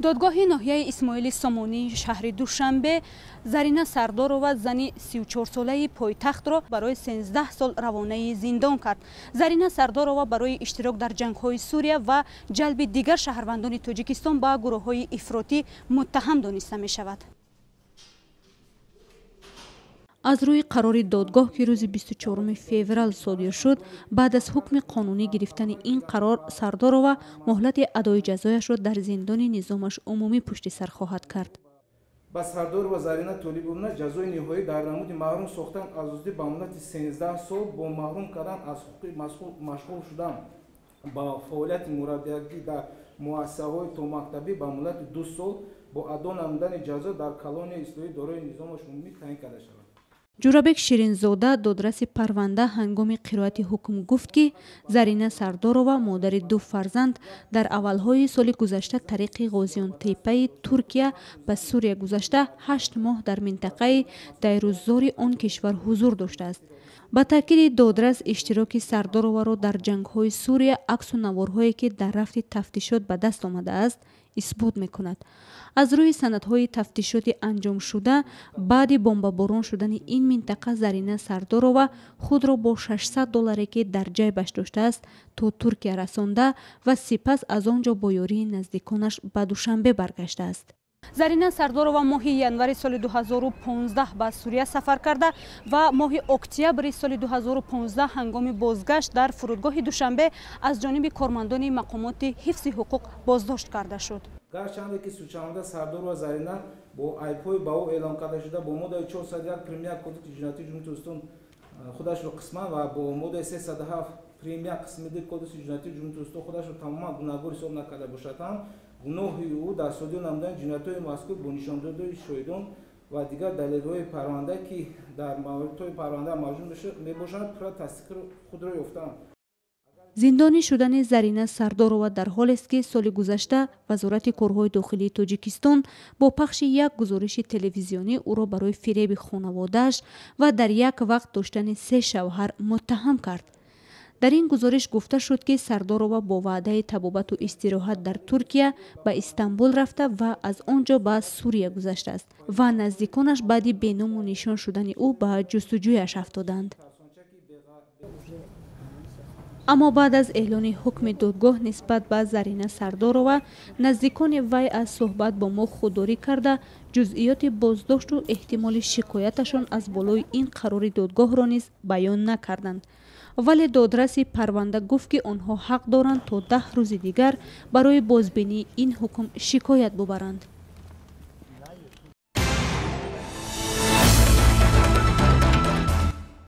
دادگاه ناحیه اسماعیل سامانی شهر دوشنبه زرینه سردارова زنی 34 ساله پایتخت را برای 13 سال روانه زندان کرد. زرینه سردارова برای اشتراک در جنگ‌های سوریه و جلب دیگر شهروندان تاجیکستان به گروه‌های افراطی متهم دانسته می‌شود. از روی قرار دادگاه که روز 24 فوریه صادر شد، بعد از حکم قانونی گرفتن این قرار، سردارova مهلت ادای جزایش را در زندان نظامش عمومی پشت سر خواهد کرد. با سردارova زرینه طالبovna جزای نهایی در نمود محروم ساختن آزادی با مهلت 13 سال با محروم کردن از حقوق مشغول شدن با فعالیت مربیگری در مؤسسه‌های تا مکتبی با مهلت 2 سال با ادا نمودن جزا در کلان اصلاحی دارای نظامش عمومی تعیین کرده شود. جورابک شیرینزاده دادرس پرونده هنگام قرائت حکم گفت که زرینه سردارova مادر 2 فرزند در اولهای سال گذشته طریق غازیان تیپه ترکیه به سوریه گذشته 8 ماه در منطقه دیروززار آن کشور حضور داشته است. با تاکید دادرس اشتراک سردارova را در جنگ‌های سوریه عکس و نوارهایی که در رفت تفتیشات به دست آمده است اثبات می‌کند. از روی سندهای تفتیشات انجام شده بعد بمباران شدن این منطقه زرینه سردارova خود را با $600 که در جیبش داشته است تا ترکیه رسانده و سپس از آنجا با یاری نزدیکانش به دوشنبه برگشته است. زرینه سردارova ماه ینور سال 2015 به سوریه سفر کرده و ماه اکتبر سال 2015 هنگام بازگشت در فرودگاه دوشنبه از جانب کارمندان مقامات حفظ حقوق بازداشت کرده شد. گرچند که سوچه‌آمده سردارova زرینه با ایپ‌های به او اعلام کرده شده با ماده 401 پریمیر کد جنایتی جمهوری اسلامی خودش را قسما و با ماده 307 پریمیر قسم دی کد جنایتی جمهوری اسلامی خودش را تماما گناهکار حساب نکرده باشد هم گناه او در صادر نمودن جنایت‌های مذکور با نشان دادن شاهدان و دیگر دلایل پرونده که در مورد پرونده موجود میباشند پر تصدیق خود را یافتند. زندانی شدن زرینه سردارova در حال است که سال گذشته وزارت کارهای داخلی تاجیکستان با پخش یک گزارش تلویزیونی او را برای فریب خانواده‌اش و در یک وقت داشتن 3 شوهر متهم کرد. در این گزارش گفته شد که سردارova با وعده طبابت و استراحت در ترکیه به استانبول رفته و از آنجا به سوریه گذشته است و نزدیکانش بعد بینام و نشان شدن او به جستجویش افتادند. اما بعد از اعلان حکم دادگاه نسبت به زرینه سردارova نزدیکان وی از صحبت با ما خودداری کرده جزئیات بازداشت و احتمال شکایتشان از بالای این قرار دادگاه را نیز بیان نکردند. ولی دادرس پرونده گفت که آنها حق دارند تا 10 روز دیگر برای بازبینی این حکم شکایت ببرند.